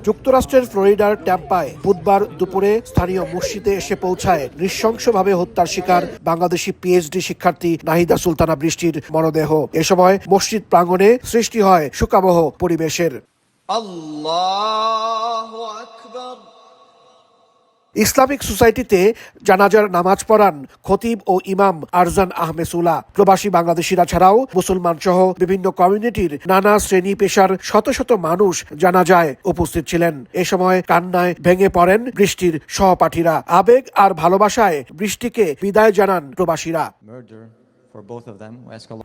যুক্তরাষ্ট্রের ফ্লোরিডার ট্যাম্পায় বুধবার দুপুরে স্থানীয় মসজিদে এসে পৌঁছায় নৃশংসভাবে হত্যার শিকার বাংলাদেশি পিএইচডি শিক্ষার্থী নাহিদা সুলতানা বৃষ্টির মরদেহ। এ সময় মসজিদ প্রাঙ্গণে সৃষ্টি হয় শোকাবহ পরিবেশের। আল্লাহু আকবার। ইসলামিক সোসাইটিতে জানাজার নামাজ পড়ান খতিব ও ইমাম আরজান আহমেসুলা। প্রবাসী বাংলাদেশিরা ছাড়াও মুসলমান সহ বিভিন্ন কমিউনিটির নানা শ্রেণী পেশার শত শত মানুষ জানাজায় উপস্থিত ছিলেন। এ সময় কান্নায় ভেঙে পড়েন বৃষ্টির সহপাঠীরা। আবেগ আর ভালোবাসায় বৃষ্টিকে বিদায় জানান প্রবাসীরা।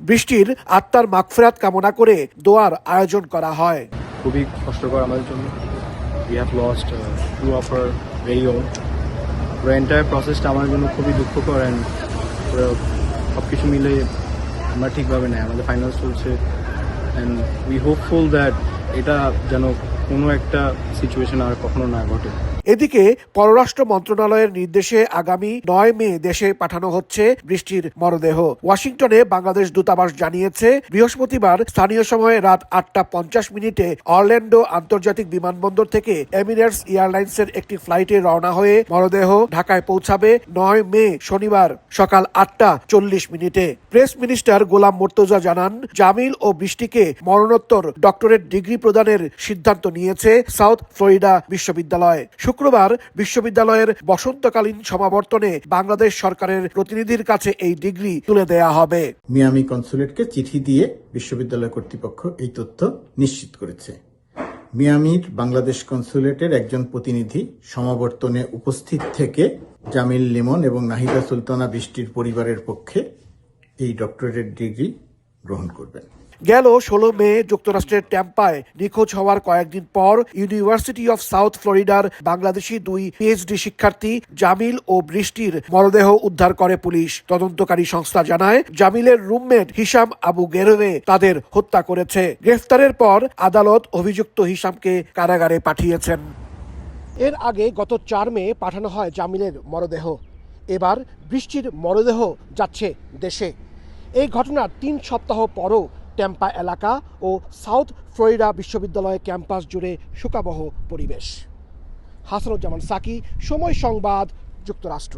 বৃষ্টির আত্মার মাগফিরাত কামনা করে দোয়ার আয়োজন করা হয়। খুবই কষ্টকর আমাদের জন্য। We have lost two of our very own. পুরো এন্টায়ার প্রসেসটা আমার জন্য খুবই দুঃখকর অ্যান্ড সব কিছু মিলে আমরা ঠিকভাবে নেই। আমাদের ফাইনাল চলছে অ্যান্ড উই হোপফুল দ্যাট এটা যেন কোনো একটা সিচুয়েশন আর কখনো না ঘটে। এদিকে পররাষ্ট্র মন্ত্রণালয়ের নির্দেশে আগামী ৯ মে দেশে পাঠানো হচ্ছে বৃষ্টির মরদেহ। ওয়াশিংটনে বাংলাদেশ দূতাবাস জানিয়েছে বৃহস্পতিবার স্থানীয় সময় রাত ৮টা ৫০ অরল্যান্ডো আন্তর্জাতিক বিমানবন্দর থেকে এমিরেটস এয়ারলাইন্সের একটি ফ্লাইটে রওনা হয়ে মরদেহ ঢাকায় পৌঁছাবে ৯ মে শনিবার সকাল ৮টা ৪০। প্রেস মিনিস্টার গোলাম মোর্তজা জানান, জামিল ও বৃষ্টিকে মরণোত্তর ডক্টরেট ডিগ্রি প্রদানের সিদ্ধান্ত নিয়েছে সাউথ ফ্লোরিডা বিশ্ববিদ্যালয়। শুক্রবার বিশ্ববিদ্যালয়ের বসন্তকালীন সমাবর্তনে বাংলাদেশ সরকারের প্রতিনিধির কাছে এই ডিগ্রি তুলে দেয়া হবে। মিয়ামি কনসুলেটকে চিঠি দিয়ে বিশ্ববিদ্যালয় কর্তৃপক্ষ এই তথ্য নিশ্চিত করেছে। মিয়ামির বাংলাদেশ কনসুলেটের একজন প্রতিনিধি সমাবর্তনে উপস্থিত থেকে জামিল লিমন এবং নাহিদা সুলতানা বৃষ্টির পরিবারের পক্ষে এই ডক্টরেট ডিগ্রি গ্রহণ করবেন। গেল ১৬ মে যুক্তরাষ্ট্রের ট্যাম্পায় নিখোঁজ হওয়ার কয়েকদিন পর ইউনিভার্সিটি অফ সাউথ ফ্লোরিডার বাংলাদেশি ২ পিএইচডি শিক্ষার্থী জামিল ও বৃষ্টির মরদেহ উদ্ধার করে পুলিশ। তদন্তকারী সংস্থা জানায়, জামিলের রুমমেট হিশাম আবু গেরোয়ে তাদের হত্যা করেছে। গ্রেফতারের পর আদালত অভিযুক্ত হিশামকে কারাগারে পাঠিয়েছেন। এর আগে গত ৪ মে পাঠানো হয় জামিলের মরদেহ। এবার বৃষ্টির মরদেহ যাচ্ছে দেশে। এই ঘটনার ৩ সপ্তাহ পরও ট্যাম্পা এলাকা ও সাউথ ফ্লোরিডা বিশ্ববিদ্যালয় ক্যাম্পাস জুড়ে শোকাবহ পরিবেশ। হাসানুজ্জামান সাকি, সময় সংবাদ, যুক্তরাষ্ট্র।